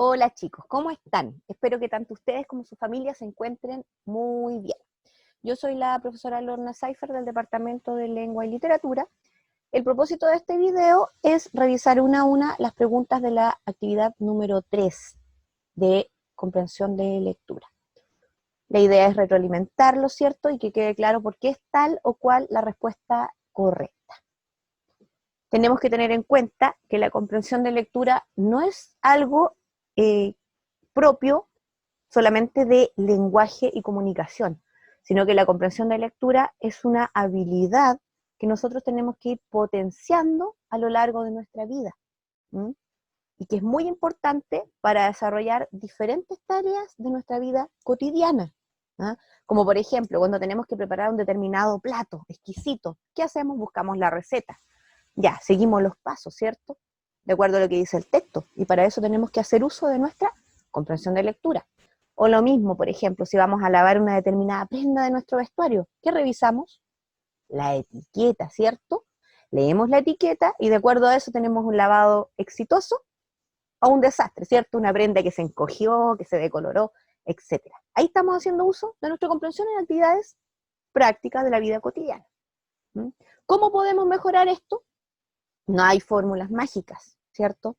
Hola chicos, ¿cómo están? Espero que tanto ustedes como su familia se encuentren muy bien. Yo soy la profesora Lorna Seifer del Departamento de Lengua y Literatura. El propósito de este video es revisar una a una las preguntas de la actividad número 3 de comprensión de lectura. La idea es retroalimentarlo, ¿cierto? Y que quede claro por qué es tal o cual la respuesta correcta. Tenemos que tener en cuenta que la comprensión de lectura no es algo propio solamente de lenguaje y comunicación, sino que la comprensión de lectura es una habilidad que nosotros tenemos que ir potenciando a lo largo de nuestra vida, ¿m? Y que es muy importante para desarrollar diferentes tareas de nuestra vida cotidiana, ¿ah? Como por ejemplo, cuando tenemos que preparar un determinado plato exquisito, ¿qué hacemos? Buscamos la receta. Ya, seguimos los pasos, ¿cierto? De acuerdo a lo que dice el texto, y para eso tenemos que hacer uso de nuestra comprensión de lectura. O lo mismo, por ejemplo, si vamos a lavar una determinada prenda de nuestro vestuario, ¿qué revisamos? La etiqueta, ¿cierto? Leemos la etiqueta y de acuerdo a eso tenemos un lavado exitoso o un desastre, ¿cierto? Una prenda que se encogió, que se decoloró, etc. Ahí estamos haciendo uso de nuestra comprensión en actividades prácticas de la vida cotidiana. ¿Mm? ¿Cómo podemos mejorar esto? No hay fórmulas mágicas, ¿cierto?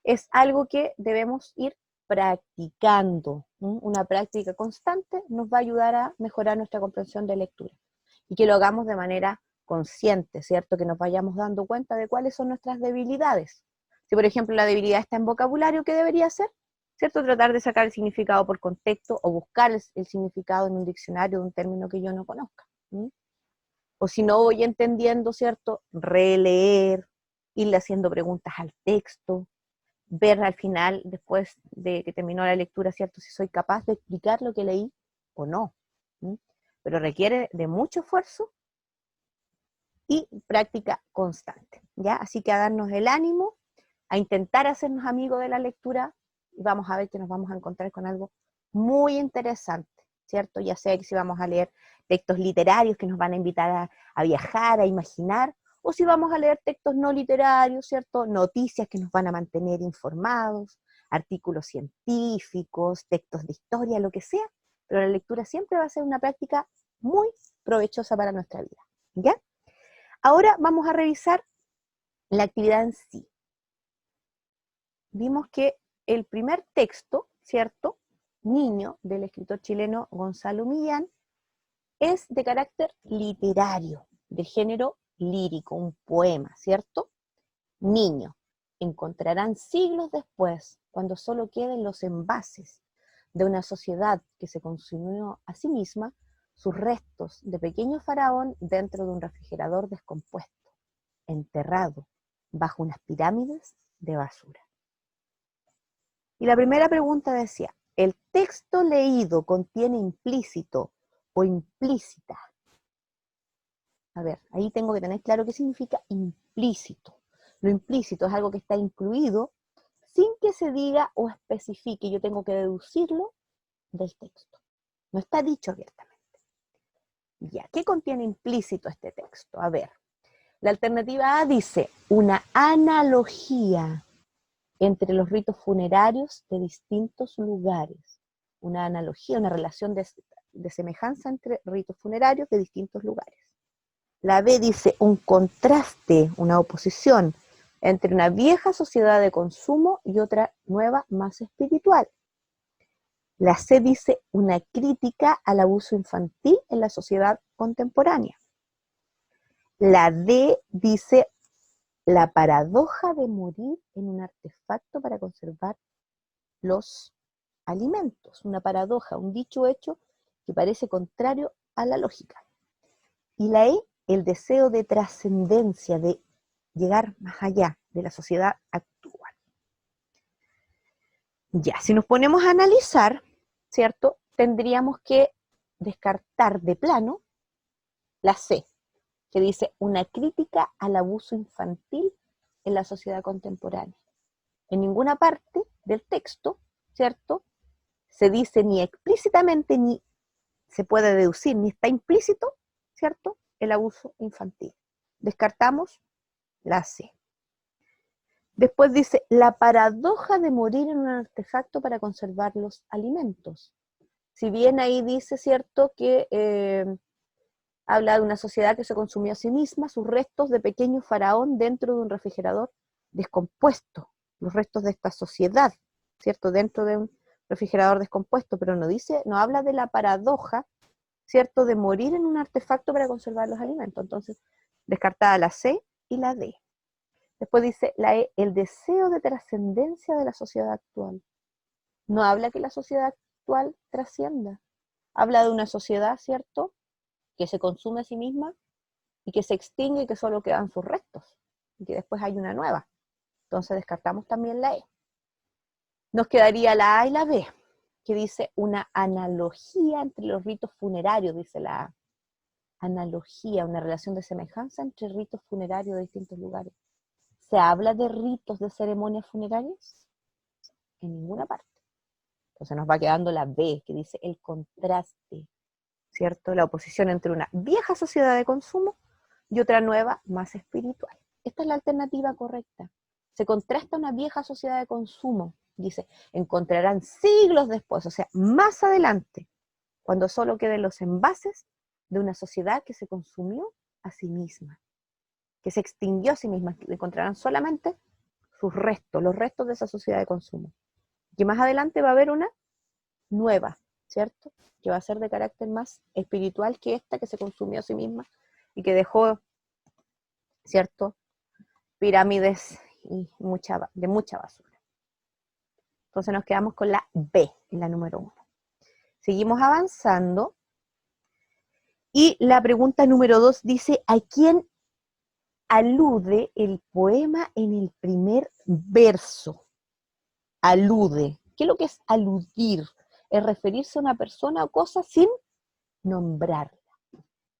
Es algo que debemos ir practicando. Una práctica constante nos va a ayudar a mejorar nuestra comprensión de lectura. Y que lo hagamos de manera consciente, ¿cierto? Que nos vayamos dando cuenta de cuáles son nuestras debilidades. Si, por ejemplo, la debilidad está en vocabulario, ¿qué debería hacer? ¿Cierto? Tratar de sacar el significado por contexto o buscar el significado en un diccionario de un término que yo no conozca. O si no voy entendiendo, ¿cierto? Releer, irle haciendo preguntas al texto, ver al final, después de que terminó la lectura, ¿cierto? Si soy capaz de explicar lo que leí o no. Pero requiere de mucho esfuerzo y práctica constante, ¿ya? Así que a darnos el ánimo, a intentar hacernos amigos de la lectura, y vamos a ver que nos vamos a encontrar con algo muy interesante, ¿cierto? Ya sea que si vamos a leer textos literarios que nos van a invitar a viajar, a imaginar, o si vamos a leer textos no literarios, ¿cierto? Noticias que nos van a mantener informados, artículos científicos, textos de historia, lo que sea, pero la lectura siempre va a ser una práctica muy provechosa para nuestra vida, ¿ya? Ahora vamos a revisar la actividad en sí. Vimos que el primer texto, ¿cierto? Niño, del escritor chileno Gonzalo Millán, es de carácter literario, de género lírico, un poema, ¿cierto? Niño. Encontrarán siglos después, cuando solo queden los envases de una sociedad que se consumió a sí misma, sus restos de pequeño faraón dentro de un refrigerador descompuesto, enterrado bajo unas pirámides de basura. Y la primera pregunta decía, ¿el texto leído contiene implícito o implícita? A ver, ahí tengo que tener claro qué significa implícito. Lo implícito es algo que está incluido sin que se diga o especifique, yo tengo que deducirlo del texto. No está dicho abiertamente. Ya, ¿qué contiene implícito este texto? A ver, la alternativa A dice, una analogía entre los ritos funerarios de distintos lugares. Una analogía, una relación de semejanza entre ritos funerarios de distintos lugares. La B dice un contraste, una oposición entre una vieja sociedad de consumo y otra nueva más espiritual. La C dice una crítica al abuso infantil en la sociedad contemporánea. La D dice la paradoja de morir en un artefacto para conservar los alimentos. Una paradoja, un dicho hecho que parece contrario a la lógica. Y la E, el deseo de trascendencia, de llegar más allá de la sociedad actual. Ya, si nos ponemos a analizar, ¿cierto? Tendríamos que descartar de plano la C, que dice una crítica al abuso infantil en la sociedad contemporánea. En ninguna parte del texto, ¿cierto? Se dice ni explícitamente, ni se puede deducir, ni está implícito, ¿cierto? El abuso infantil. Descartamos la C. Después dice, la paradoja de morir en un artefacto para conservar los alimentos. Si bien ahí dice, ¿cierto?, que habla de una sociedad que se consumió a sí misma, sus restos de pequeño faraón dentro de un refrigerador descompuesto, los restos de esta sociedad, ¿cierto?, dentro de un refrigerador descompuesto, pero no dice, no habla de la paradoja, ¿cierto?, de morir en un artefacto para conservar los alimentos. Entonces, descartada la C y la D. Después dice la E, el deseo de trascendencia de la sociedad actual. No habla que la sociedad actual trascienda. Habla de una sociedad, ¿cierto?, que se consume a sí misma y que se extingue y que solo quedan sus restos. Y que después hay una nueva. Entonces descartamos también la E. Nos quedaría la A y la B, que dice una analogía entre los ritos funerarios, dice la A. Analogía, una relación de semejanza entre ritos funerarios de distintos lugares. ¿Se habla de ritos de ceremonias funerarias? En ninguna parte. Entonces nos va quedando la B, que dice el contraste, ¿cierto? La oposición entre una vieja sociedad de consumo y otra nueva, más espiritual. Esta es la alternativa correcta. Se contrasta una vieja sociedad de consumo, dice, encontrarán siglos después, o sea, más adelante, cuando solo queden los envases de una sociedad que se consumió a sí misma, que se extinguió a sí misma, que encontrarán solamente sus restos, los restos de esa sociedad de consumo. Que más adelante va a haber una nueva, ¿cierto?, que va a ser de carácter más espiritual que esta, que se consumió a sí misma y que dejó, ¿cierto?, pirámides y de mucha basura. Entonces nos quedamos con la B, en la número 1. Seguimos avanzando y la pregunta número 2 dice, ¿a quién alude el poema en el primer verso? Alude. ¿Qué es lo que es aludir? Es referirse a una persona o cosa sin nombrarla.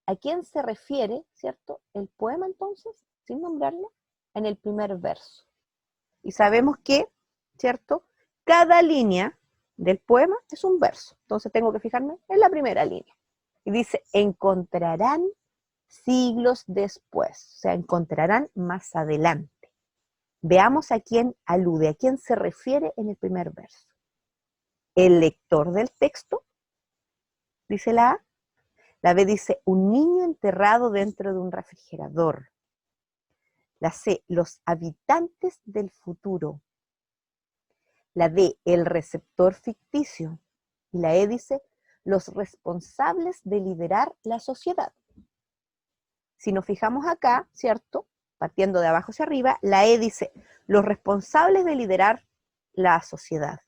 ¿A quién se refiere, cierto, el poema entonces, sin nombrarla, en el primer verso? Y sabemos que, ¿cierto?, cada línea del poema es un verso. Entonces tengo que fijarme en la primera línea. Y dice, encontrarán siglos después. O sea, encontrarán más adelante. Veamos a quién alude, a quién se refiere en el primer verso. El lector del texto, dice la A. La B dice, un niño enterrado dentro de un refrigerador. La C, los habitantes del futuro. La D, el receptor ficticio. Y la E dice, los responsables de liderar la sociedad. Si nos fijamos acá, ¿cierto?, partiendo de abajo hacia arriba, la E dice, los responsables de liderar la sociedad.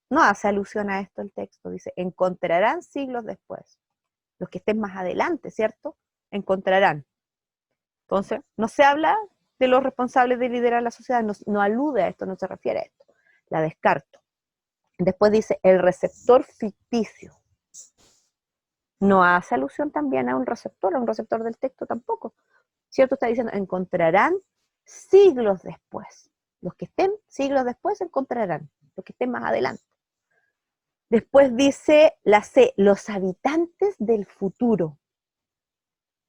No hace alusión a esto el texto, dice, encontrarán siglos después. Los que estén más adelante, ¿cierto?, encontrarán. Entonces, no se habla de los responsables de liderar la sociedad, no alude a esto, no se refiere a esto. La descarto. Después dice, el receptor ficticio. No hace alusión también a un receptor del texto tampoco. ¿Cierto? Está diciendo, encontrarán siglos después. Los que estén siglos después encontrarán, los que estén más adelante. Después dice la C, los habitantes del futuro.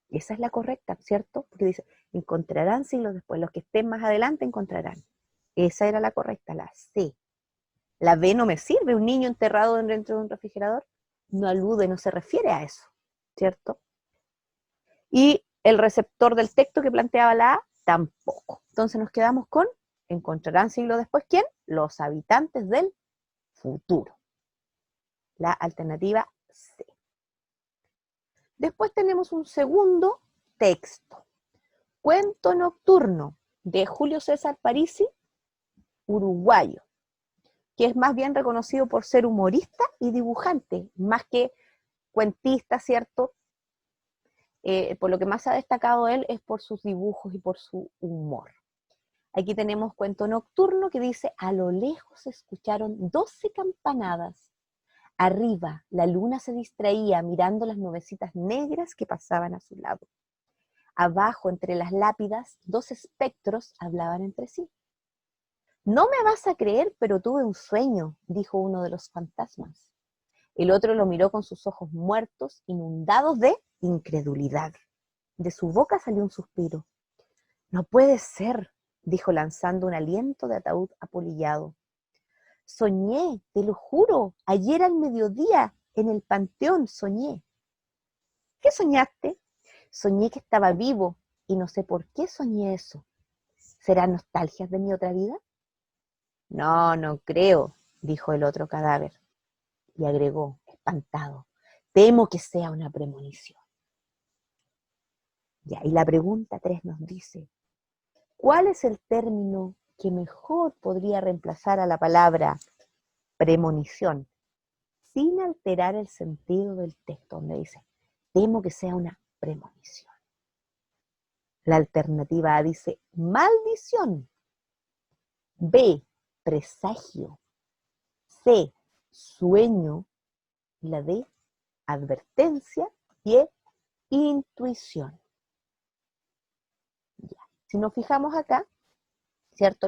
Esa es la correcta, ¿cierto? Porque dice, encontrarán siglos después, los que estén más adelante encontrarán. Esa era la correcta, la C. La B no me sirve, un niño enterrado dentro de un refrigerador no alude, no se refiere a eso, ¿cierto? Y el receptor del texto que planteaba la A, tampoco. Entonces nos quedamos con, encontrarán siglos después, ¿quién? Los habitantes del futuro. La alternativa C. Después tenemos un segundo texto. Cuento nocturno, de Julio César Parisi, uruguayo, que es más bien reconocido por ser humorista y dibujante, más que cuentista, ¿cierto? Por lo que más ha destacado él es por sus dibujos y por su humor. Aquí tenemos Cuento nocturno que dice, a lo lejos se escucharon 12 campanadas. Arriba, la luna se distraía mirando las nubecitas negras que pasaban a su lado. Abajo, entre las lápidas, 2 espectros hablaban entre sí. No me vas a creer, pero tuve un sueño, dijo uno de los fantasmas. El otro lo miró con sus ojos muertos, inundados de incredulidad. De su boca salió un suspiro. No puede ser, dijo lanzando un aliento de ataúd apolillado. Soñé, te lo juro, ayer al mediodía, en el panteón soñé. ¿Qué soñaste? Soñé que estaba vivo y no sé por qué soñé eso. ¿Serán nostalgias de mi otra vida? No, no creo, dijo el otro cadáver. Y agregó, espantado, temo que sea una premonición. Ya, y la pregunta 3 nos dice, ¿cuál es el término que mejor podría reemplazar a la palabra premonición sin alterar el sentido del texto? Donde dice, temo que sea una premonición. La alternativa A dice, maldición. B, presagio. C, sueño. Y la D, advertencia. Y E, intuición. Ya. Si nos fijamos acá, ¿cierto?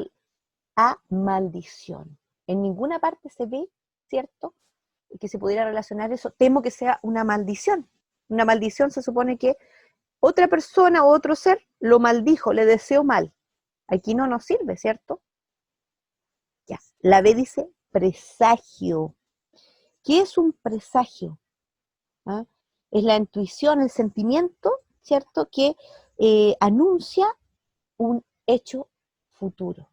A, maldición. En ninguna parte se ve, ¿cierto?, que se pudiera relacionar eso. Temo que sea una maldición. Una maldición se supone que otra persona o otro ser lo maldijo, le deseó mal. Aquí no nos sirve, ¿cierto? Ya. La B dice presagio. ¿Qué es un presagio? ¿Ah? Es la intuición, el sentimiento, ¿cierto?, que anuncia un hecho futuro.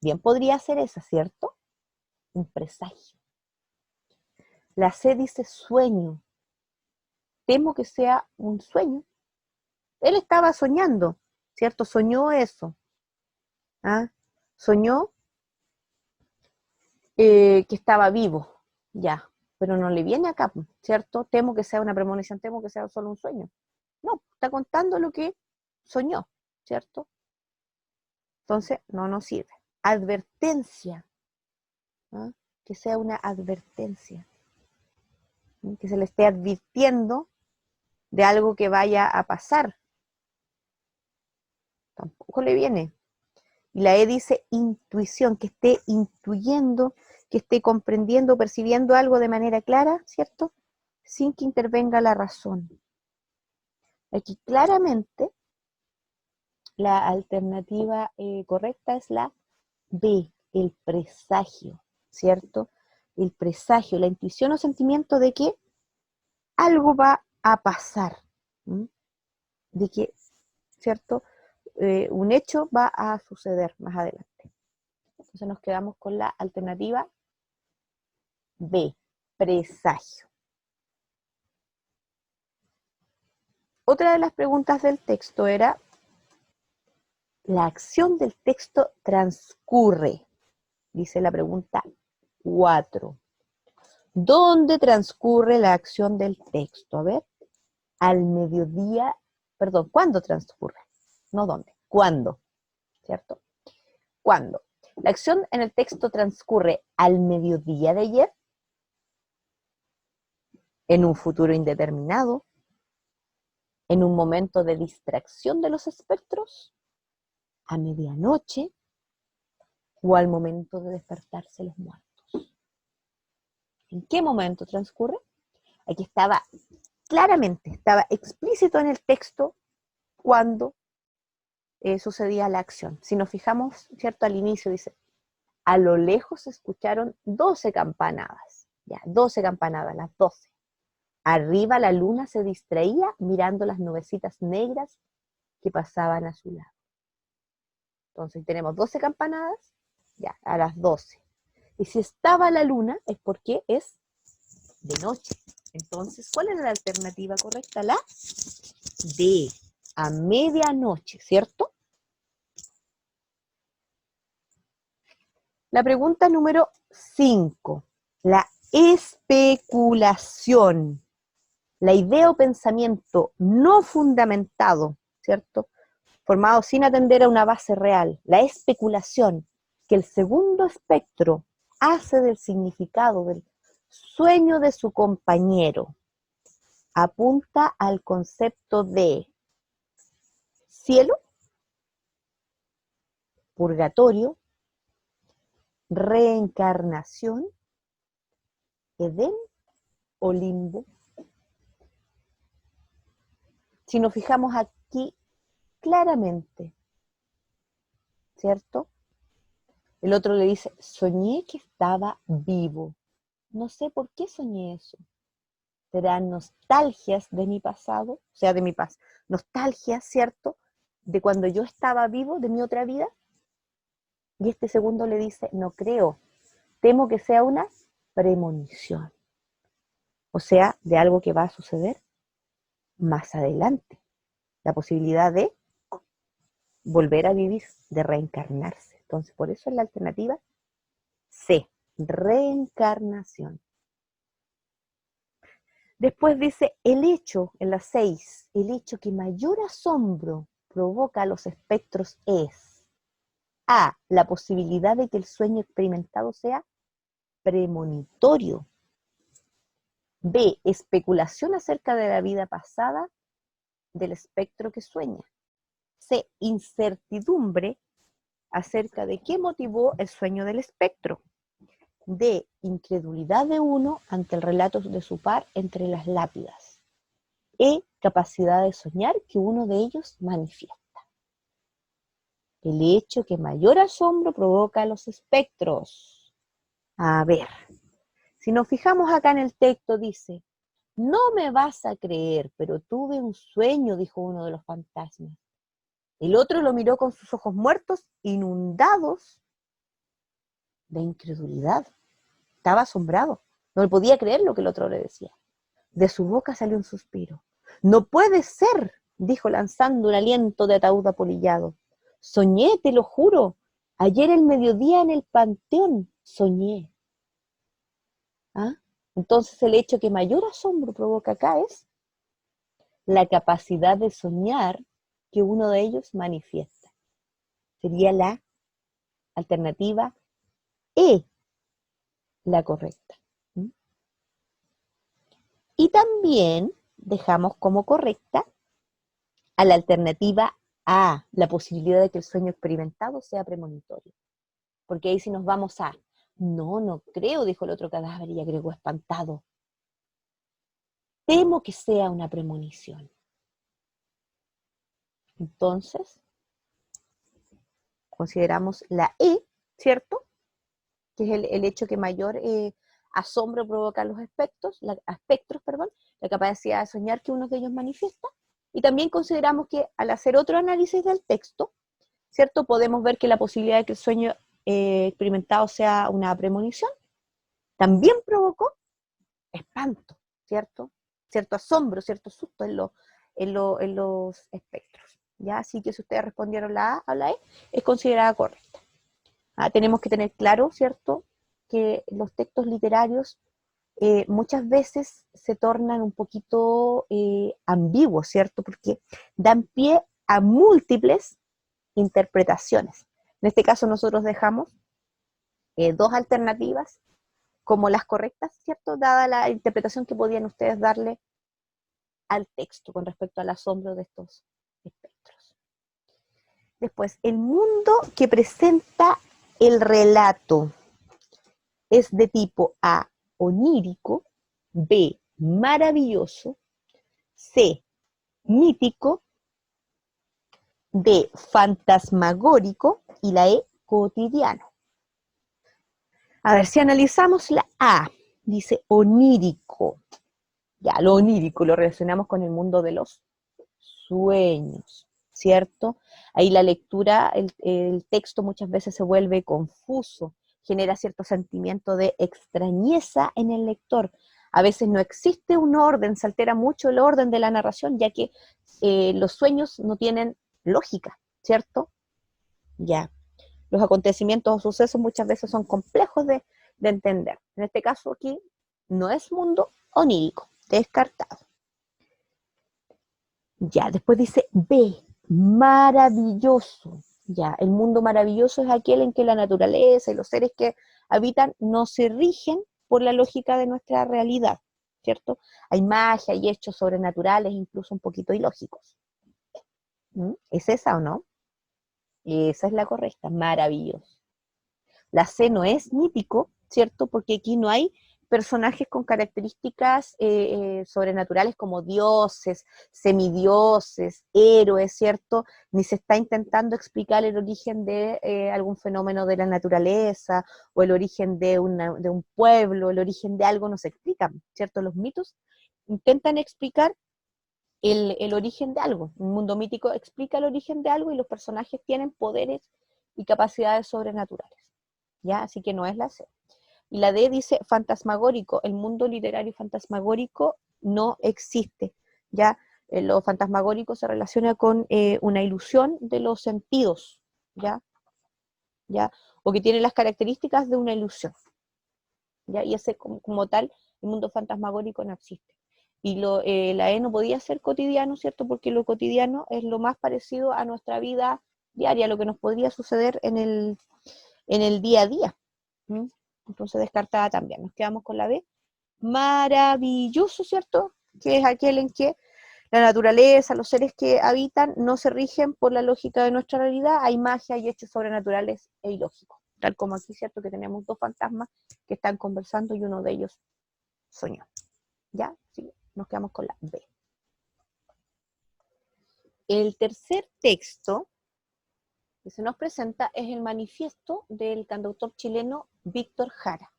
Bien podría ser esa, ¿cierto? Un presagio. La C dice sueño. Temo que sea un sueño. Él estaba soñando, ¿cierto? Soñó eso. ¿Ah? Soñó que estaba vivo, ya, pero no le viene acá, ¿cierto? Temo que sea una premonición, temo que sea solo un sueño. No, está contando lo que soñó, ¿cierto? Entonces, no nos sirve. Advertencia, ¿ah? Que sea una advertencia, ¿sí? Que se le esté advirtiendo de algo que vaya a pasar. Tampoco le viene. Y la E dice intuición, que esté intuyendo, que esté comprendiendo, percibiendo algo de manera clara, ¿cierto? Sin que intervenga la razón. Aquí claramente la alternativa correcta es la B, el presagio, ¿cierto? El presagio, la intuición o sentimiento de que algo va a pasar, ¿m? De que, ¿cierto? Un hecho va a suceder más adelante. Entonces nos quedamos con la alternativa B, presagio. Otra de las preguntas del texto era, la acción del texto transcurre, dice la pregunta 4. ¿Dónde transcurre la acción del texto? A ver, al mediodía, perdón, ¿cuándo transcurre? No dónde, ¿cuándo? ¿Cierto? ¿Cuándo? La acción en el texto transcurre al mediodía de ayer, en un futuro indeterminado, en un momento de distracción de los espectros, a medianoche o al momento de despertarse los muertos. ¿En qué momento transcurre? Aquí estaba claramente, estaba explícito en el texto cuando sucedía la acción. Si nos fijamos, ¿cierto? Al inicio dice, a lo lejos se escucharon 12 campanadas, ya, 12 campanadas, las 12. Arriba la luna se distraía mirando las nubecitas negras que pasaban a su lado. Entonces tenemos 12 campanadas, ya, a las 12. Y si estaba la luna es porque es de noche. Entonces, ¿cuál es la alternativa correcta? La D, a medianoche, ¿cierto? La pregunta número 5, la especulación, la idea o pensamiento no fundamentado, ¿cierto?, formado sin atender a una base real, la especulación que el segundo espectro hace del significado del sueño de su compañero, apunta al concepto de cielo, purgatorio, reencarnación, Edén o limbo. Si nos fijamos aquí claramente, ¿cierto? El otro le dice, soñé que estaba vivo. No sé por qué soñé eso. ¿Serán nostalgias de mi pasado? O sea, de mi paz. Nostalgias, ¿cierto? De cuando yo estaba vivo, de mi otra vida. Y este segundo le dice, no creo. Temo que sea una premonición. O sea, de algo que va a suceder más adelante. La posibilidad de volver a vivir, de reencarnarse. Entonces, por eso es la alternativa C, reencarnación. Después dice, el hecho, en la 6, el hecho que mayor asombro provoca a los espectros es A, la posibilidad de que el sueño experimentado sea premonitorio. B, especulación acerca de la vida pasada del espectro que sueña. C, incertidumbre acerca de qué motivó el sueño del espectro. D, incredulidad de uno ante el relato de su par entre las lápidas. E, capacidad de soñar que uno de ellos manifiesta. El hecho que mayor asombro provoca a los espectros. A ver, si nos fijamos acá en el texto, dice, no me vas a creer, pero tuve un sueño, dijo uno de los fantasmas. El otro lo miró con sus ojos muertos, inundados de incredulidad. Estaba asombrado. No le podía creer lo que el otro le decía. De su boca salió un suspiro. No puede ser, dijo lanzando un aliento de ataúd apolillado. Soñé, te lo juro. Ayer el mediodía en el panteón soñé. ¿Ah? Entonces el hecho que mayor asombro provoca acá es la capacidad de soñar que uno de ellos manifiesta. Sería la alternativa E, la correcta. Y también dejamos como correcta a la alternativa A, la posibilidad de que el sueño experimentado sea premonitorio. Porque ahí si nos vamos a, no creo, dijo el otro cadáver y agregó espantado. Temo que sea una premonición. Entonces, consideramos la E, ¿cierto? Que es el hecho que mayor asombro provoca a los espectros, la capacidad de soñar que uno de ellos manifiesta. Y también consideramos que al hacer otro análisis del texto, ¿cierto? Podemos ver que la posibilidad de que el sueño experimentado sea una premonición también provocó espanto, ¿cierto? Cierto asombro, cierto susto en los espectros. ¿Ya? Así que si ustedes respondieron la A o la E, es considerada correcta. Tenemos que tener claro, ¿cierto?, que los textos literarios muchas veces se tornan un poquito ambiguos, ¿cierto? Porque dan pie a múltiples interpretaciones. En este caso nosotros dejamos dos alternativas como las correctas, ¿cierto? Dada la interpretación que podían ustedes darle al texto con respecto al asombro de estos espectros. Después, el mundo que presenta el relato es de tipo A, onírico, B, maravilloso, C, mítico, D, fantasmagórico y la E, cotidiano. A ver, si analizamos la A, dice onírico. Ya, lo onírico lo relacionamos con el mundo de los sueños, ¿cierto? Ahí la lectura, el texto muchas veces se vuelve confuso, genera cierto sentimiento de extrañeza en el lector. A veces no existe un orden, se altera mucho el orden de la narración, ya que los sueños no tienen lógica, ¿cierto? Ya. Los acontecimientos o sucesos muchas veces son complejos de entender. En este caso aquí no es mundo onírico, descartado. Ya, después dice B, maravilloso. Ya, el mundo maravilloso es aquel en que la naturaleza y los seres que habitan no se rigen por la lógica de nuestra realidad, ¿cierto? Hay magia, hay hechos sobrenaturales, incluso un poquito ilógicos. ¿Es esa o no? Esa es la correcta, maravilloso. La C no es mítico, ¿cierto? Porque aquí no hay personajes con características sobrenaturales como dioses, semidioses, héroes, ¿cierto? Ni se está intentando explicar el origen de algún fenómeno de la naturaleza, o el origen de un pueblo, el origen de algo no se explica, ¿cierto? Los mitos intentan explicar el origen de algo. Un mundo mítico explica el origen de algo y los personajes tienen poderes y capacidades sobrenaturales, ¿ya? Así que no es la C. Y la D dice fantasmagórico, el mundo literario fantasmagórico no existe, ¿ya? Lo fantasmagórico se relaciona con una ilusión de los sentidos, ¿ya? ¿Ya? O que tiene las características de una ilusión, ¿ya? Y ese como tal, el mundo fantasmagórico no existe. Y la E no podía ser cotidiano, ¿cierto? Porque lo cotidiano es lo más parecido a nuestra vida diaria, lo que nos podría suceder en el día a día. ¿Mm? Entonces descartada también. Nos quedamos con la B. Maravilloso, ¿cierto? Que es aquel en que la naturaleza, los seres que habitan, no se rigen por la lógica de nuestra realidad. Hay magia y hechos sobrenaturales e ilógicos. Tal como aquí, ¿cierto? Que tenemos dos fantasmas que están conversando y uno de ellos soñó. ¿Ya? Sí, nos quedamos con la B. El tercer texto que se nos presenta es el manifiesto del cantautor chileno Víctor Jara.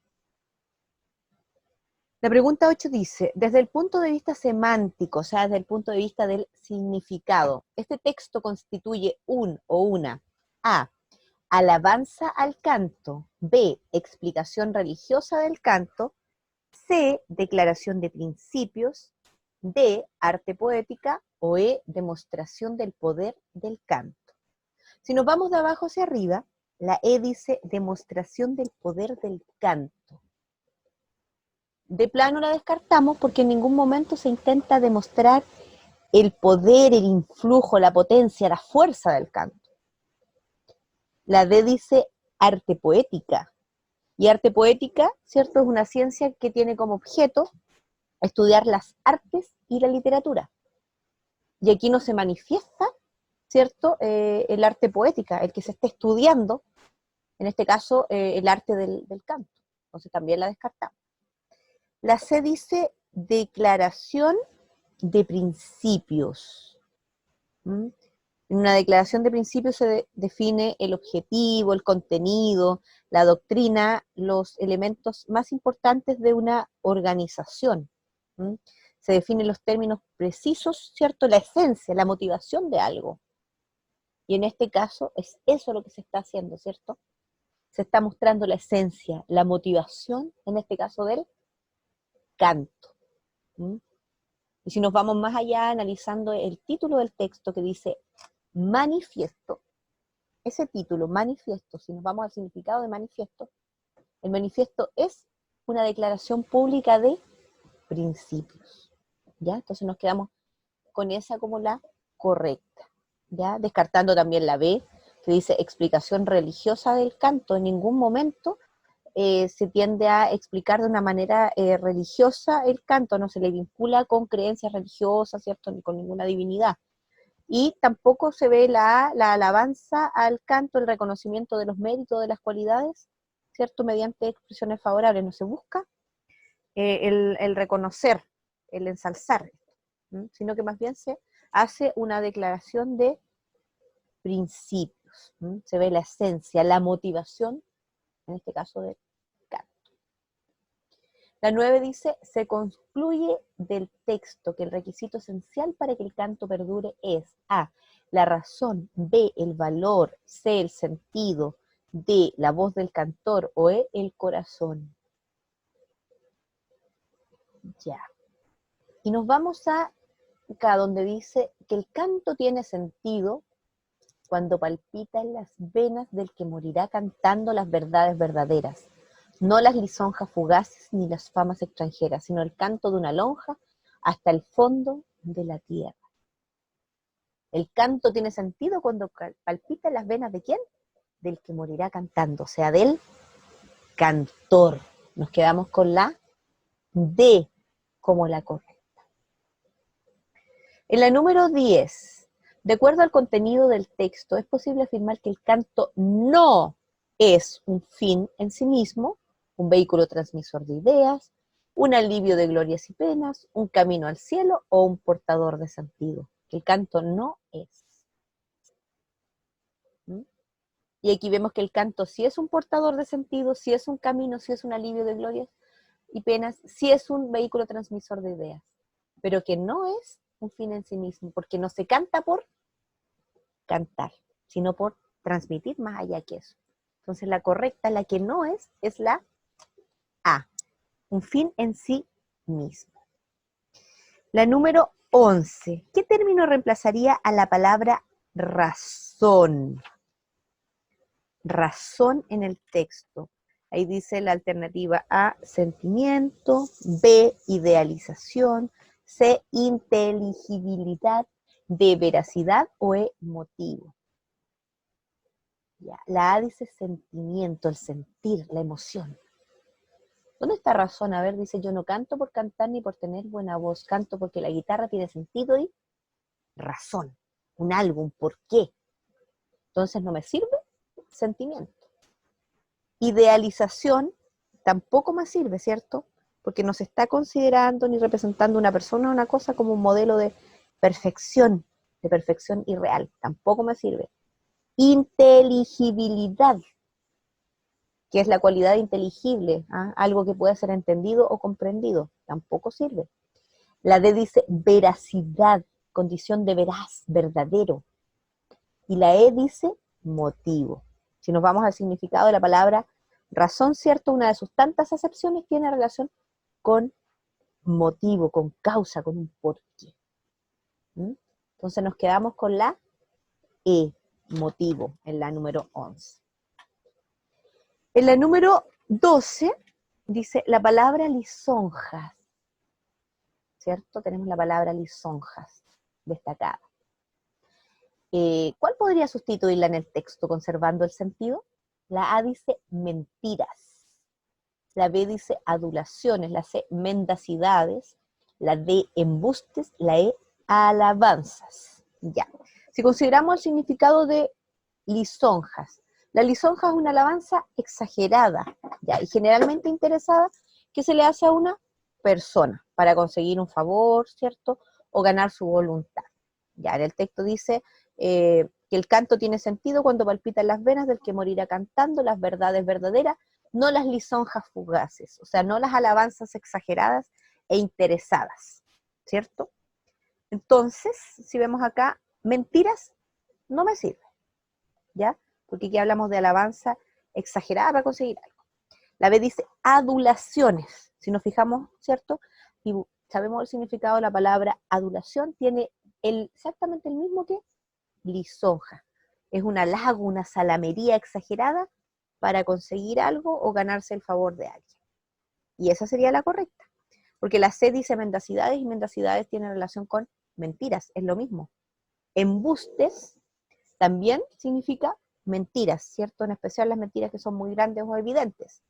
La pregunta 8 dice, desde el punto de vista semántico, o sea, desde el punto de vista del significado, este texto constituye un o una A, alabanza al canto, B, explicación religiosa del canto, C, declaración de principios, D, arte poética, o E, demostración del poder del canto. Si nos vamos de abajo hacia arriba, la E dice demostración del poder del canto. De plano la descartamos porque en ningún momento se intenta demostrar el poder, el influjo, la potencia, la fuerza del canto. La D dice arte poética. Y arte poética, ¿cierto? Es una ciencia que tiene como objeto estudiar las artes y la literatura. Y aquí no se manifiesta, ¿cierto? El arte poética, el que se esté estudiando, en este caso, el arte del canto. Entonces también la descartamos. La C dice declaración de principios. ¿Mm? En una declaración de principios se define el objetivo, el contenido, la doctrina, los elementos más importantes de una organización. ¿Mm? Se definen los términos precisos, ¿cierto? La esencia, la motivación de algo. Y en este caso es eso lo que se está haciendo, ¿cierto? Se está mostrando la esencia, la motivación, en este caso del canto. ¿Mm? Y si nos vamos más allá analizando el título del texto que dice manifiesto, ese título, manifiesto, si nos vamos al significado de manifiesto, el manifiesto es una declaración pública de principios, ¿ya? Entonces nos quedamos con esa como la correcta, ¿ya? Descartando también la B, que dice explicación religiosa del canto. En ningún momento se tiende a explicar de una manera religiosa el canto, no se le vincula con creencias religiosas, ¿cierto? Ni con ninguna divinidad. Y tampoco se ve la alabanza al canto, el reconocimiento de los méritos, de las cualidades, ¿cierto? Mediante expresiones favorables. No se busca el reconocer, el ensalzar, sino que más bien se hace una declaración de principios. Se ve la esencia, la motivación, en este caso de canto. La 9 dice, se concluye del texto que el requisito esencial para que el canto perdure es A, la razón, B, el valor, C, el sentido, D, la voz del cantor, o E, el corazón. Ya. Y nos vamos a acá donde dice que el canto tiene sentido cuando palpita en las venas del que morirá cantando las verdades verdaderas. No las lisonjas fugaces ni las famas extranjeras, sino el canto de una lonja hasta el fondo de la tierra. El canto tiene sentido cuando palpita en las venas ¿de quién? Del que morirá cantando, o sea, del cantor. Nos quedamos con la D como la correcta. En la número 10, de acuerdo al contenido del texto, es posible afirmar que el canto no es un fin en sí mismo. un vehículo transmisor de ideas, un alivio de glorias y penas, un camino al cielo o un portador de sentido. Que el canto no es. ¿Mm? Y aquí vemos que el canto sí es un portador de sentido, sí es un camino, sí es un alivio de glorias y penas, sí es un vehículo transmisor de ideas, pero que no es un fin en sí mismo, porque no se canta por cantar, sino por transmitir más allá que eso. Entonces la correcta, la que no es la A, un fin en sí mismo. La número 11. ¿Qué término reemplazaría a la palabra razón? Razón en el texto. Ahí dice la alternativa A, sentimiento, B, idealización, C, inteligibilidad, D, veracidad o E, motivo. Ya, la A dice sentimiento, el sentir, la emoción. ¿Dónde está razón? A ver, dice, yo no canto por cantar ni por tener buena voz, canto porque la guitarra tiene sentido y razón, un algo, un porqué. Entonces no me sirve sentimiento. Idealización tampoco me sirve, ¿cierto? Porque no se está considerando ni representando una persona o una cosa como un modelo de perfección irreal. Tampoco me sirve. Inteligibilidad, que es la cualidad inteligible, ¿ah? Algo que puede ser entendido o comprendido, tampoco sirve. La D dice veracidad, condición de veraz, verdadero. Y la E dice motivo. Si nos vamos al significado de la palabra razón, ¿cierto? Una de sus tantas acepciones tiene relación con motivo, con causa, con un porqué. ¿Mm? Entonces nos quedamos con la E, motivo, en la número 11. En la número 12 dice la palabra lisonjas, ¿cierto? Tenemos la palabra lisonjas destacada. ¿Cuál podría sustituirla en el texto conservando el sentido? La A dice mentiras, la B dice adulaciones, la C mendacidades, la D embustes, la E alabanzas. Ya. Si consideramos el significado de lisonjas, la lisonja es una alabanza exagerada, ya, y generalmente interesada que se le hace a una persona para conseguir un favor, ¿cierto? O ganar su voluntad. Ya, en el texto dice que el canto tiene sentido cuando palpitan las venas del que morirá cantando las verdades verdaderas, no las lisonjas fugaces, o sea, no las alabanzas exageradas e interesadas, ¿cierto? Entonces, si vemos acá, mentiras no me sirve, ¿ya? Porque aquí hablamos de alabanza exagerada para conseguir algo. La B dice adulaciones, si nos fijamos, ¿cierto? Y sabemos el significado de la palabra adulación, tiene exactamente el mismo que lisonja. Es un halago, una salamería exagerada para conseguir algo o ganarse el favor de alguien. Y esa sería la correcta. Porque la C dice mendacidades y mendacidades tienen relación con mentiras, es lo mismo. Embustes también significa mentiras, ¿cierto? En especial las mentiras que son muy grandes o evidentes.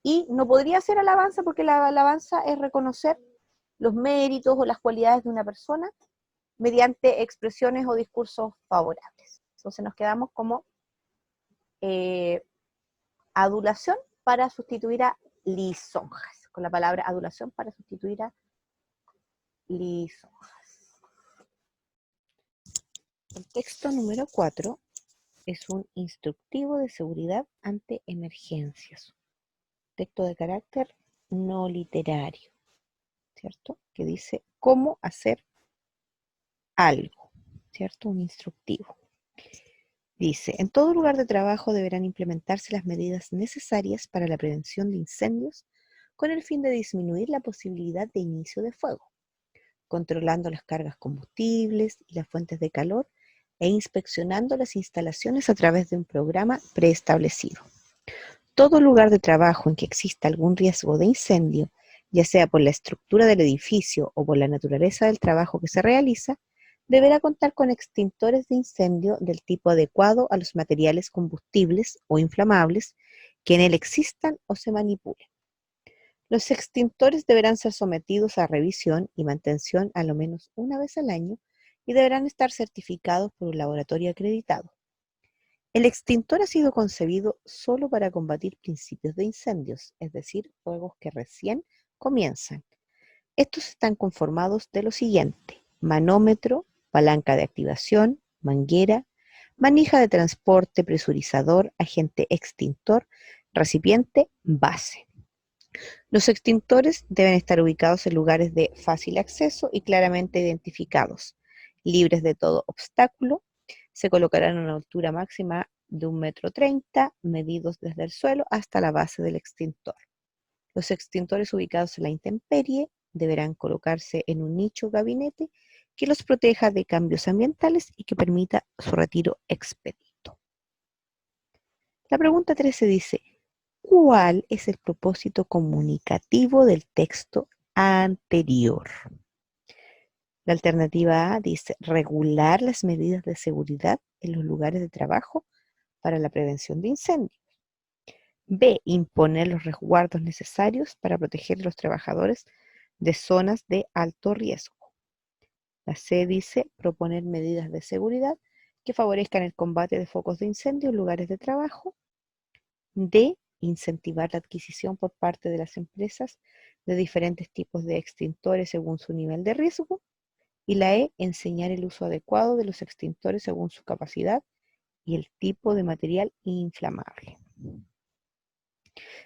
Y no podría ser alabanza porque la alabanza es reconocer los méritos o las cualidades de una persona mediante expresiones o discursos favorables. Entonces nos quedamos como adulación para sustituir a lisonjas, con la palabra adulación para sustituir a lisonjas. El texto número 4 es un instructivo de seguridad ante emergencias. Texto de carácter no literario, ¿cierto? Que dice cómo hacer algo, ¿cierto? Un instructivo. Dice, en todo lugar de trabajo deberán implementarse las medidas necesarias para la prevención de incendios con el fin de disminuir la posibilidad de inicio de fuego, controlando las cargas combustibles y las fuentes de calor e inspeccionando las instalaciones a través de un programa preestablecido. Todo lugar de trabajo en que exista algún riesgo de incendio, ya sea por la estructura del edificio o por la naturaleza del trabajo que se realiza, deberá contar con extintores de incendio del tipo adecuado a los materiales combustibles o inflamables que en él existan o se manipulen. Los extintores deberán ser sometidos a revisión y mantención a lo menos una vez al año y deberán estar certificados por un laboratorio acreditado. El extintor ha sido concebido solo para combatir principios de incendios, es decir, fuegos que recién comienzan. Estos están conformados de lo siguiente: manómetro, palanca de activación, manguera, manija de transporte, presurizador, agente extintor, recipiente, base. Los extintores deben estar ubicados en lugares de fácil acceso y claramente identificados, libres de todo obstáculo. Se colocarán a una altura máxima de 1,30 m, medidos desde el suelo hasta la base del extintor. Los extintores ubicados en la intemperie deberán colocarse en un nicho o gabinete que los proteja de cambios ambientales y que permita su retiro expedito. La pregunta 13 dice: ¿cuál es el propósito comunicativo del texto anterior? La alternativa A dice: regular las medidas de seguridad en los lugares de trabajo para la prevención de incendios. B, imponer los resguardos necesarios para proteger a los trabajadores de zonas de alto riesgo. La C dice: proponer medidas de seguridad que favorezcan el combate de focos de incendio en lugares de trabajo. D, incentivar la adquisición por parte de las empresas de diferentes tipos de extintores según su nivel de riesgo. Y la E, enseñar el uso adecuado de los extintores según su capacidad y el tipo de material inflamable.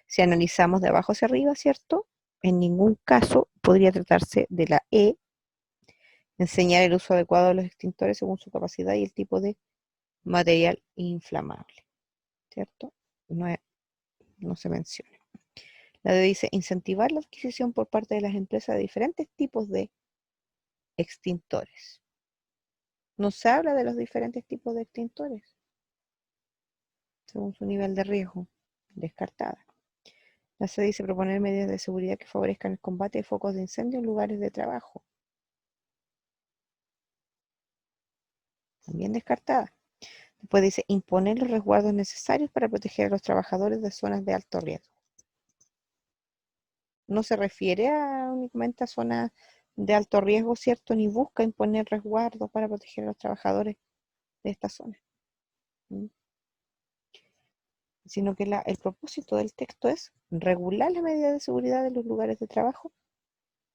Si analizamos de abajo hacia arriba, ¿cierto? En ningún caso podría tratarse de la E, enseñar el uso adecuado de los extintores según su capacidad y el tipo de material inflamable, ¿cierto? No se menciona. La D dice: incentivar la adquisición por parte de las empresas de diferentes tipos de extintores. No se habla de los diferentes tipos de extintores según su nivel de riesgo. Descartada. La C dice: proponer medidas de seguridad que favorezcan el combate de focos de incendio en lugares de trabajo. También descartada. Después dice: imponer los resguardos necesarios para proteger a los trabajadores de zonas de alto riesgo. No se refiere únicamente a zonas de alto riesgo, ¿cierto? Ni busca imponer resguardos para proteger a los trabajadores de esta zona. Sino que el propósito del texto es regular las medidas de seguridad de los lugares de trabajo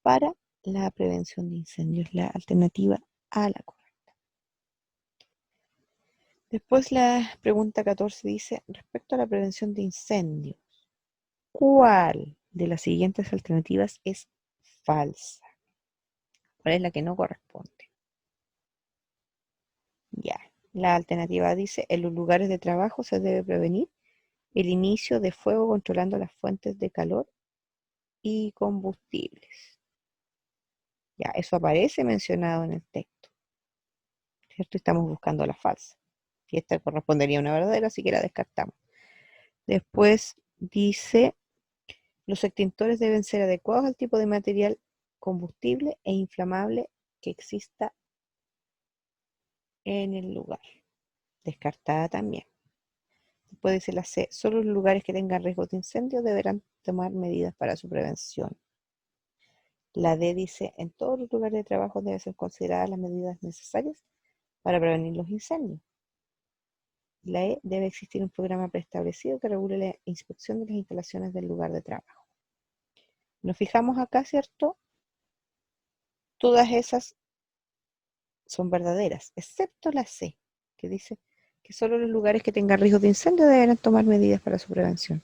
para la prevención de incendios, la alternativa a la correcta. Después la pregunta 14 dice: respecto a la prevención de incendios, ¿cuál de las siguientes alternativas es falsa? ¿Cuál es la que no corresponde? Ya, la alternativa dice: en los lugares de trabajo se debe prevenir el inicio de fuego controlando las fuentes de calor y combustibles. Ya, eso aparece mencionado en el texto, ¿cierto? Estamos buscando la falsa. Y esta correspondería a una verdadera, así que la descartamos. Después dice: los extintores deben ser adecuados al tipo de material combustible e inflamable que exista en el lugar. Descartada también. Después dice la C: solo los lugares que tengan riesgo de incendio deberán tomar medidas para su prevención. La D dice: en todos los lugares de trabajo deben ser consideradas las medidas necesarias para prevenir los incendios. La E, debe existir un programa preestablecido que regule la inspección de las instalaciones del lugar de trabajo. Nos fijamos acá, ¿cierto? Todas esas son verdaderas, excepto la C, que dice que solo los lugares que tengan riesgo de incendio deberán tomar medidas para su prevención.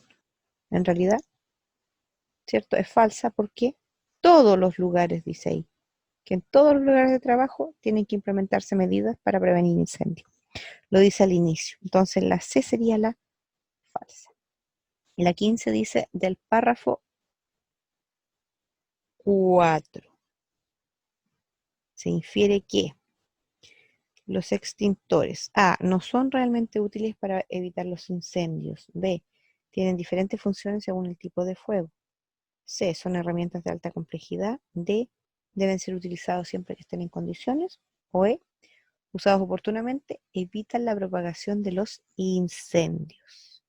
En realidad, ¿cierto? Es falsa porque todos los lugares, dice ahí, que en todos los lugares de trabajo tienen que implementarse medidas para prevenir incendios. Lo dice al inicio. Entonces la C sería la falsa. Y la 15 dice: del párrafo 4 se infiere que los extintores A, no son realmente útiles para evitar los incendios. B, tienen diferentes funciones según el tipo de fuego. C, son herramientas de alta complejidad. D, deben ser utilizados siempre que estén en condiciones. O E, usados oportunamente, evitan la propagación de los incendios.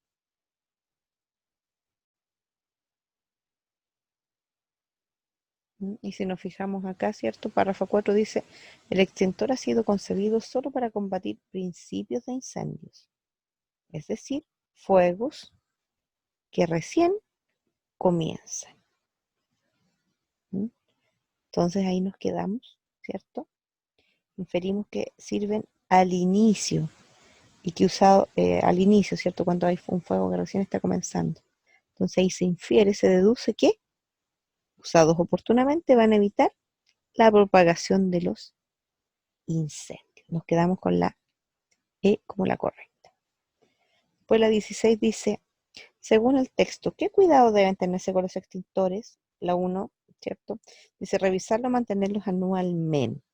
Y si nos fijamos acá, ¿cierto? Párrafo 4 dice: el extintor ha sido concebido solo para combatir principios de incendios. es decir, fuegos que recién comienzan. ¿Mm? Entonces ahí nos quedamos, ¿cierto? Inferimos que sirven al inicio y que usado al inicio, ¿cierto? Cuando hay un fuego que recién está comenzando. Entonces ahí se infiere, se deduce que usados oportunamente van a evitar la propagación de los incendios. Nos quedamos con la E como la correcta. Pues la 16 dice, según el texto, ¿qué cuidado deben tenerse con los extintores? La 1, ¿cierto? Dice, revisarlos, mantenerlos anualmente.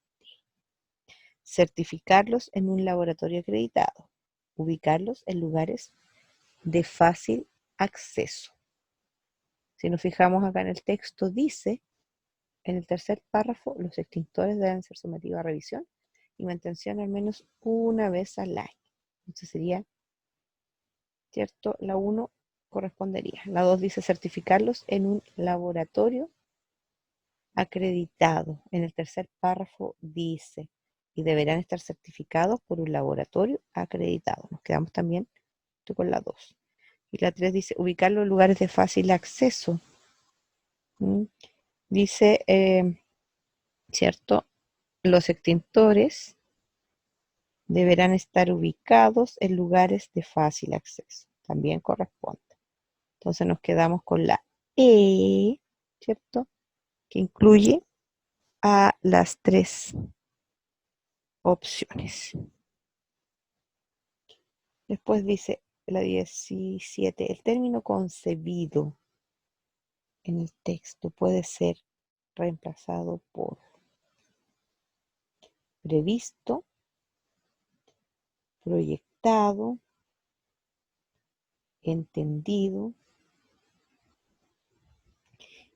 Certificarlos en un laboratorio acreditado. Ubicarlos en lugares de fácil acceso. Si nos fijamos acá en el texto, dice, en el tercer párrafo, los extintores deben ser sometidos a revisión y mantención al menos una vez al año. Entonces sería, ¿cierto? La 1 correspondería. La 2 dice certificarlos en un laboratorio acreditado. En el tercer párrafo dice, y deberán estar certificados por un laboratorio acreditado. Nos quedamos también con la 2. Y la 3 dice, ubicarlos en lugares de fácil acceso. Dice, ¿cierto? Los extintores deberán estar ubicados en lugares de fácil acceso. También corresponde. Entonces nos quedamos con la E, ¿cierto? Que incluye a las 3 opciones. Después dice la 17, el término concebido en el texto puede ser reemplazado por previsto, proyectado, entendido,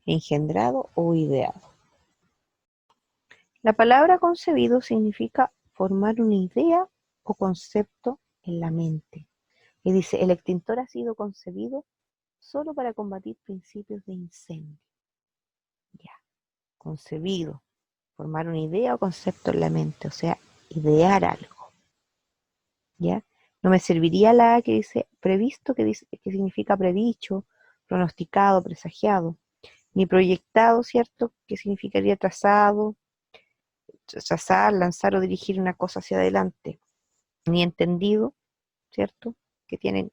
engendrado o ideado. La palabra concebido significa formar una idea o concepto en la mente. Y dice, el extintor ha sido concebido solo para combatir principios de incendio. Ya, concebido, formar una idea o concepto en la mente, o sea, idear algo. ¿Ya? No me serviría la que dice previsto, que significa predicho, pronosticado, presagiado, ni proyectado, ¿cierto? Que significaría trazado, trazar, lanzar o dirigir una cosa hacia adelante, ni entendido, ¿cierto? Que tienen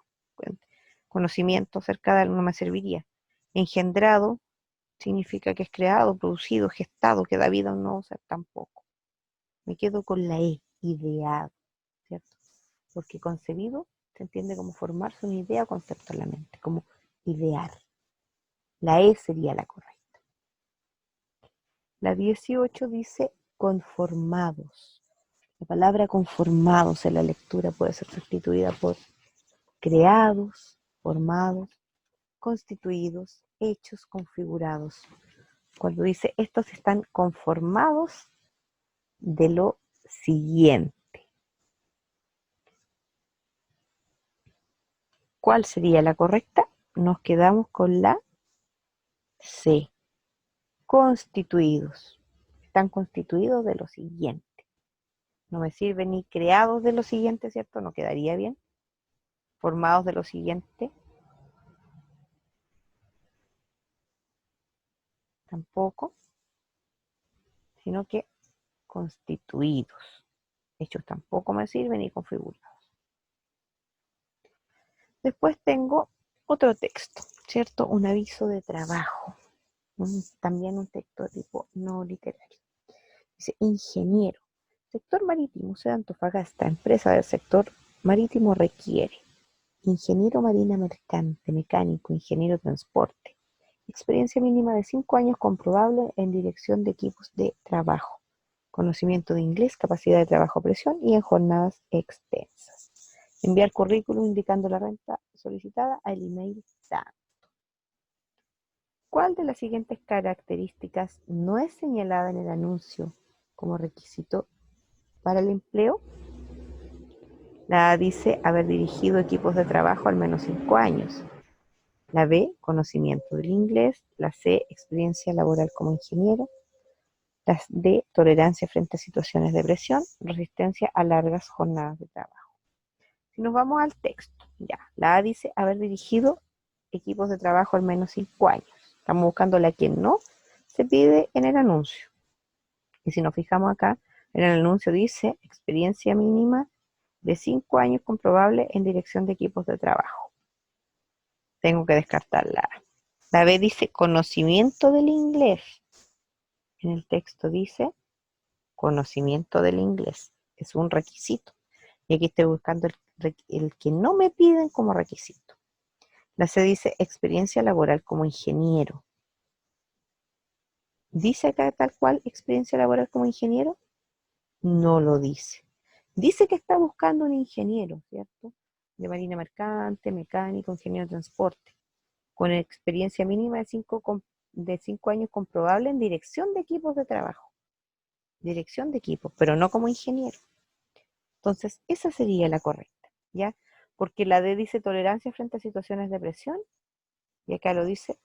conocimiento acerca de algo, no me serviría. Engendrado significa que es creado, producido, gestado, que da vida a un nuevo ser, tampoco. Me quedo con la E, ideado, ¿cierto? Porque concebido se entiende como formarse una idea o concepto en la mente, como idear. La E sería la correcta. La 18 dice conformados. La palabra conformados en la lectura puede ser sustituida por creados, formados, constituidos, hechos, configurados. Cuando dice estos están conformados de lo siguiente. ¿Cuál sería la correcta? Nos quedamos con la C. Constituidos. Están constituidos de lo siguiente. No me sirve ni creados de lo siguiente, ¿cierto? No quedaría bien. Formados de lo siguiente. Tampoco. Sino que constituidos. Hechos tampoco me sirven ni configurados. Después tengo otro texto, ¿cierto? Un aviso de trabajo. También un texto tipo no literario. Dice, ingeniero. Sector marítimo, de Antofagasta, empresa del sector marítimo requiere ingeniero marina mercante, mecánico, ingeniero de transporte. Experiencia mínima de 5 años comprobable en dirección de equipos de trabajo. Conocimiento de inglés, capacidad de trabajo a presión y en jornadas extensas. Enviar currículum indicando la renta solicitada al email tanto. ¿Cuál de las siguientes características no es señalada en el anuncio como requisito para el empleo? La A dice haber dirigido equipos de trabajo al menos 5 años. La B, conocimiento del inglés. La C, experiencia laboral como ingeniero. La D, tolerancia frente a situaciones de presión, resistencia a largas jornadas de trabajo. Si nos vamos al texto, Ya, la A dice haber dirigido equipos de trabajo al menos 5 años. Estamos buscando la que no se pide en el anuncio. Y si nos fijamos acá, en el anuncio dice experiencia mínima de 5 años comprobable en dirección de equipos de trabajo. Tengo que descartar la A. La B dice conocimiento del inglés. En el texto dice conocimiento del inglés. Es un requisito. Y aquí estoy buscando el que no me piden como requisito. La C dice experiencia laboral como ingeniero. ¿Dice acá tal cual experiencia laboral como ingeniero? No lo dice. Dice que está buscando un ingeniero, ¿cierto? De marina mercante, mecánico, ingeniero de transporte, con experiencia mínima de 5 años comprobable en dirección de equipos de trabajo. Dirección de equipos, pero no como ingeniero. Entonces, esa sería la correcta, ¿ya? Porque la D dice tolerancia frente a situaciones de presión, y acá lo dice,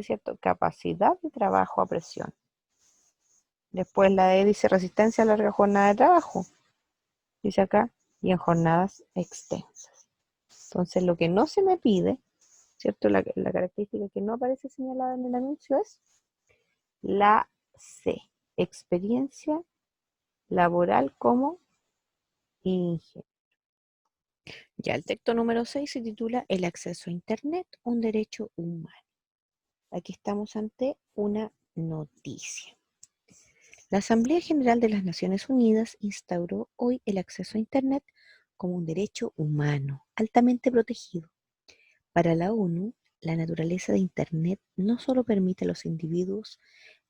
¿cierto? Capacidad de trabajo a presión. Después la E dice resistencia a larga jornada de trabajo, dice acá, y en jornadas extensas. Entonces, lo que no se me pide, ¿cierto? La característica que no aparece señalada en el anuncio es la C, experiencia laboral como ingeniero. Ya el texto número 6 se titula El acceso a Internet, un derecho humano. Aquí estamos ante una noticia. La Asamblea General de las Naciones Unidas instauró hoy el acceso a Internet como un derecho humano altamente protegido. Para la ONU, la naturaleza de Internet no solo permite a los individuos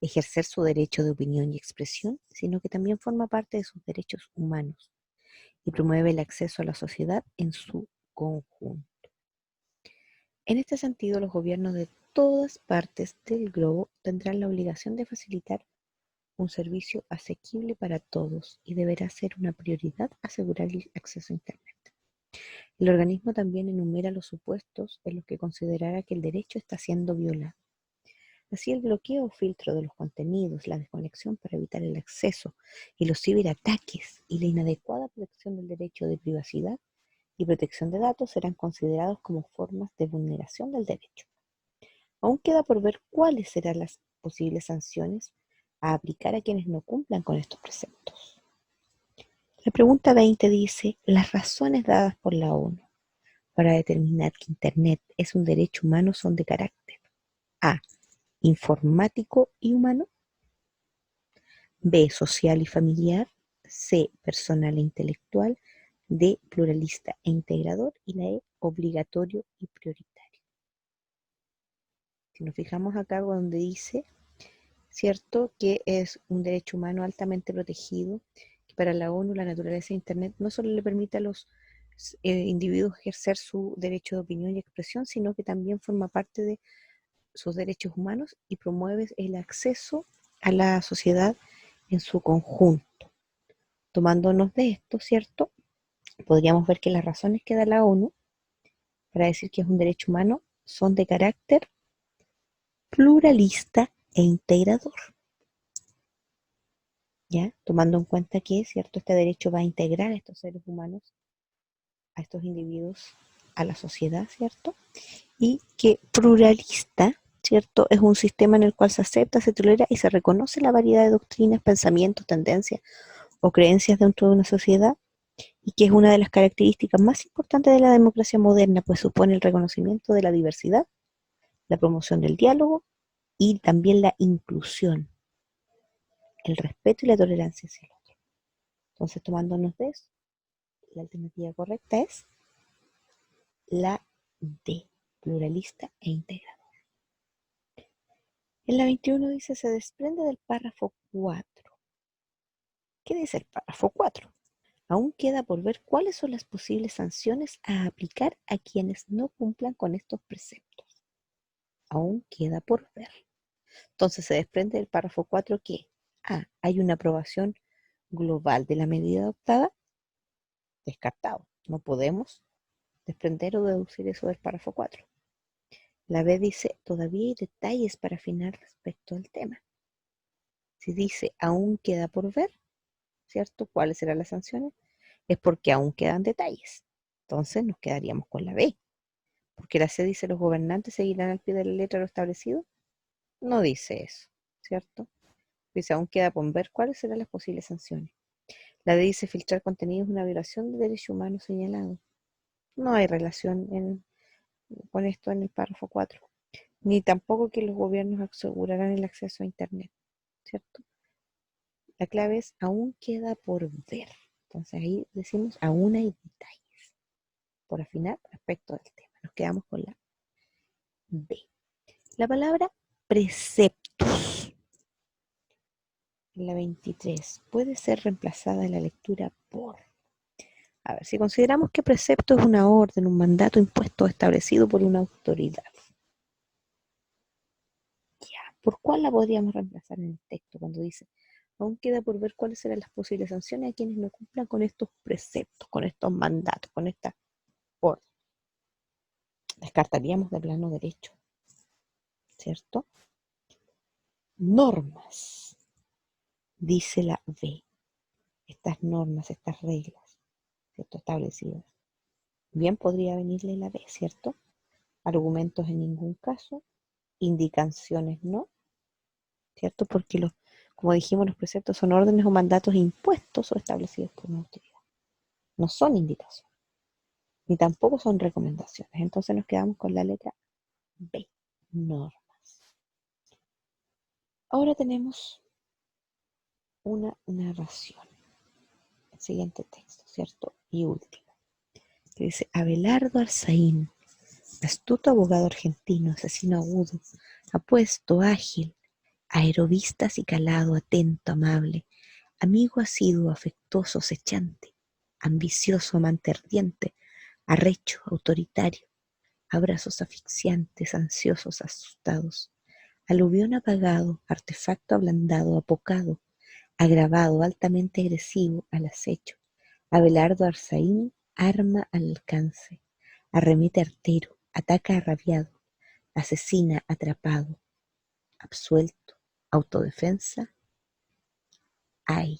ejercer su derecho de opinión y expresión, sino que también forma parte de sus derechos humanos y promueve el acceso a la sociedad en su conjunto. En este sentido, los gobiernos de todas partes del globo tendrán la obligación de facilitar un servicio asequible para todos y deberá ser una prioridad asegurar el acceso a Internet. El organismo también enumera los supuestos en los que considerará que el derecho está siendo violado. Así, el bloqueo o filtro de los contenidos, la desconexión para evitar el acceso y los ciberataques y la inadecuada protección del derecho de privacidad y protección de datos serán considerados como formas de vulneración del derecho. Aún queda por ver cuáles serán las posibles sanciones a aplicar a quienes no cumplan con estos preceptos. La pregunta 20 dice, las razones dadas por la ONU para determinar que Internet es un derecho humano son de carácter A, informático y humano, B, social y familiar, C, personal e intelectual, D, pluralista e integrador y la E, obligatorio y prioritario. Si nos fijamos acá donde dice, ¿cierto?, que es un derecho humano altamente protegido, que para la ONU la naturaleza de Internet no solo le permite a los individuos ejercer su derecho de opinión y expresión, sino que también forma parte de sus derechos humanos y promueve el acceso a la sociedad en su conjunto. Tomándonos de esto, ¿cierto?, podríamos ver que las razones que da la ONU para decir que es un derecho humano son de carácter pluralista e integrador. ¿Ya? Tomando en cuenta que, ¿cierto?, este derecho va a integrar a estos seres humanos, a estos individuos, a la sociedad, ¿cierto? Y que pluralista, ¿cierto?, es un sistema en el cual se acepta, se tolera y se reconoce la variedad de doctrinas, pensamientos, tendencias o creencias dentro de una sociedad, y que es una de las características más importantes de la democracia moderna, pues supone el reconocimiento de la diversidad, la promoción del diálogo y también la inclusión, el respeto y la tolerancia hacia el otro. Entonces, tomándonos de eso, la alternativa correcta es la D, pluralista e integrador. En la 21 dice, se desprende del párrafo 4. ¿Qué dice el párrafo 4? Aún queda por ver cuáles son las posibles sanciones a aplicar a quienes no cumplan con estos preceptos. Aún queda por ver. Entonces se desprende del párrafo 4 que A, hay una aprobación global de la medida adoptada. Descartado. No podemos desprender o deducir eso del párrafo 4. La B dice, todavía hay detalles para afinar respecto al tema. Si dice, aún queda por ver, ¿cierto?, ¿cuáles serán las sanciones? Es porque aún quedan detalles. Entonces nos quedaríamos con la B, porque la C dice los gobernantes seguirán al pie de la letra lo establecido. No dice eso, ¿cierto? Dice, aún queda por ver cuáles serán las posibles sanciones. La D dice, filtrar contenidos es una violación de derechos humanos señalado. No hay relación con esto en el párrafo 4. Ni tampoco que los gobiernos asegurarán el acceso a Internet, ¿cierto? La clave es, aún queda por ver. Entonces ahí decimos, aún hay detalles por afinar respecto del tema. Nos quedamos con la B. La palabra preceptos, en la 23, puede ser reemplazada en la lectura por. A ver, si consideramos que precepto es una orden, un mandato impuesto o establecido por una autoridad, ¿por cuál la podríamos reemplazar en el texto cuando dice, aún queda por ver cuáles serán las posibles sanciones a quienes no cumplan con estos preceptos, con estos mandatos, con esta orden? Descartaríamos de plano derecho, ¿cierto? Normas, dice la B. Estas normas, estas reglas, ¿cierto? Establecidas. Bien podría venirle la B, ¿cierto? Argumentos en ningún caso, indicaciones no, ¿cierto? Porque como dijimos, los preceptos son órdenes o mandatos impuestos o establecidos por una autoridad. No son indicaciones, ni tampoco son recomendaciones. Entonces nos quedamos con la letra B, normas. Ahora tenemos una narración. El siguiente texto, ¿cierto? Y último. Que dice, Abelardo Arzaín, astuto abogado argentino, asesino agudo, apuesto, ágil, aerovista y calado, atento, amable, amigo asiduo, afectuoso, acechante, ambicioso, amante ardiente, arrecho, autoritario, abrazos asfixiantes, ansiosos, asustados, aluvión apagado, artefacto ablandado, apocado, agravado, altamente agresivo, al acecho, Abelardo Arzaín, arma al alcance, arremete artero, ataca arrabiado, asesina atrapado, absuelto, autodefensa, hay.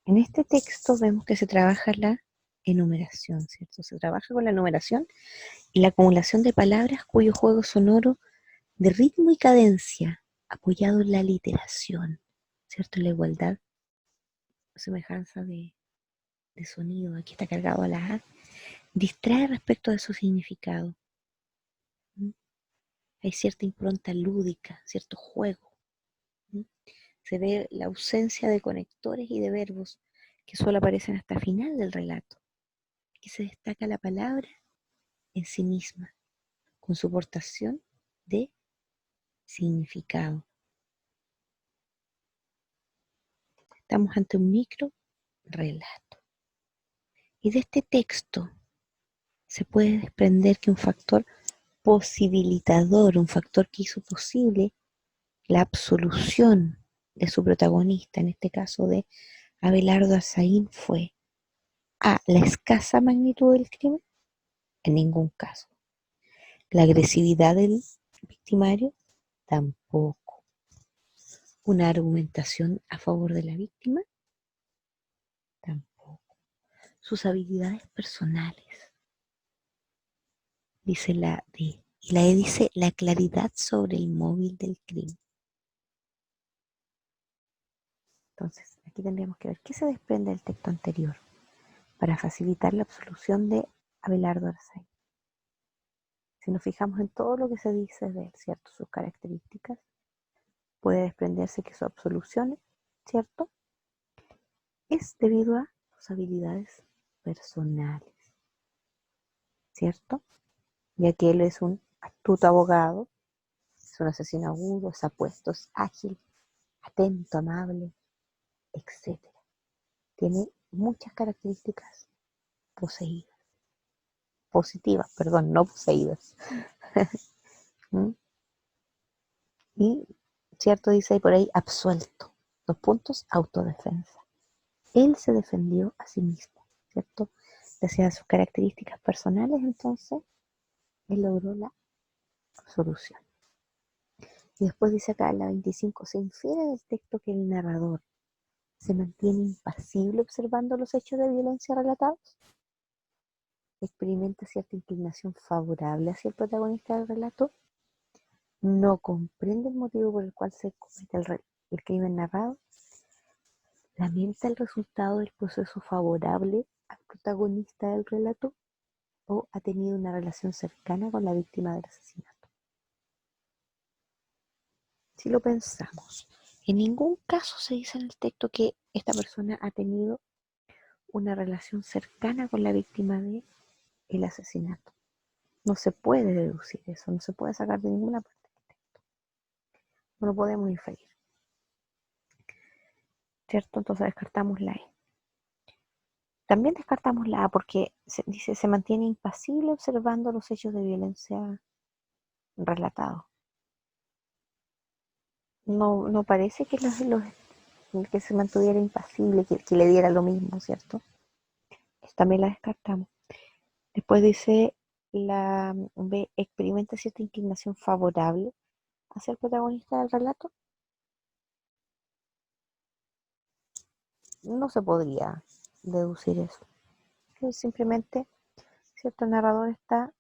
En este texto vemos que se trabaja la enumeración, ¿cierto? Se trabaja con la enumeración y la acumulación de palabras cuyo juego sonoro de ritmo y cadencia, apoyado en la literación, ¿cierto? La igualdad, semejanza de sonido, aquí está cargado a la A, distrae respecto de su significado. ¿Mm? Hay cierta impronta lúdica, cierto juego. ¿Mm? Se ve la ausencia de conectores y de verbos que solo aparecen hasta el final del relato. Aquí se destaca la palabra en sí misma, con su portación de significado. Estamos ante un micro relato. Y de este texto se puede desprender que un factor posibilitador, un factor que hizo posible la absolución de su protagonista, en este caso de Abelardo Arzaín, fue A, la escasa magnitud del crimen, en ningún caso. La agresividad del victimario, tampoco. Una argumentación a favor de la víctima, tampoco. Sus habilidades personales, dice la D. Y la E dice la claridad sobre el móvil del crimen. Entonces, aquí tendríamos que ver qué se desprende del texto anterior para facilitar la absolución de Abelardo Arzaín. Si nos fijamos en todo lo que se dice de él, ¿cierto? Sus características, puede desprenderse que su absolución, ¿cierto? Es debido a sus habilidades personales, ¿cierto? Ya que él es un astuto abogado, es un asesino agudo, es apuesto, es ágil, atento, amable, etc. Tiene muchas características poseídas, positivas, perdón, no poseídas. ¿Mm? Y, ¿cierto? Dice ahí por ahí, absuelto. 2 puntos, autodefensa. Él se defendió a sí mismo, ¿cierto? Gracias a sus características personales, entonces, él logró la absolución. Y después dice acá en la 25, se infiere del texto que el narrador, ¿Se mantiene impasible observando los hechos de violencia relatados? ¿Experimenta cierta inclinación favorable hacia el protagonista del relato? ¿No comprende el motivo por el cual se comete el crimen narrado? ¿Lamenta el resultado del proceso favorable al protagonista del relato? ¿O ha tenido una relación cercana con la víctima del asesinato? Si lo pensamos, en ningún caso se dice en el texto que esta persona ha tenido una relación cercana con la víctima del asesinato. No se puede deducir eso, no se puede sacar de ninguna parte del texto. No lo podemos inferir. ¿Cierto? Entonces descartamos la E. También descartamos la A porque dice se mantiene impasible observando los hechos de violencia relatados. No parece que que se mantuviera impasible, que le diera lo mismo, ¿cierto? También la descartamos. Después dice la B, experimenta cierta inclinación favorable hacia el protagonista del relato. No se podría deducir eso. Simplemente, cierto narrador está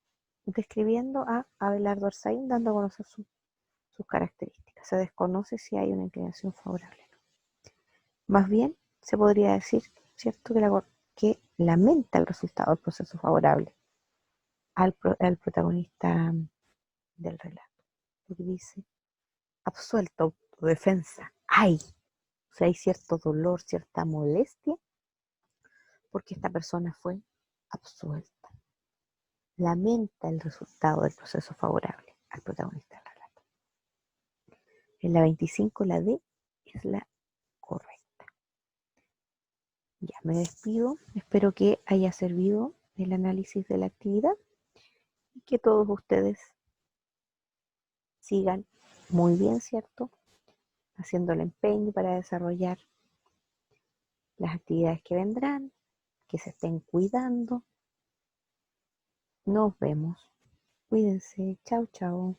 describiendo a Abelardo Arsaín, dando a conocer sus características. Se desconoce si hay una inclinación favorable. Más bien, se podría decir, ¿cierto?, que lamenta el resultado del proceso favorable al protagonista del relato. Porque dice, absuelto, autodefensa, hay. O sea, hay cierto dolor, cierta molestia, porque esta persona fue absuelta. Lamenta el resultado del proceso favorable al protagonista del relato. En la 25, la D es la correcta. Ya me despido. Espero que haya servido el análisis de la actividad y que todos ustedes sigan muy bien, ¿cierto?, haciendo el empeño para desarrollar las actividades que vendrán, que se estén cuidando. Nos vemos. Cuídense. Chao, chao.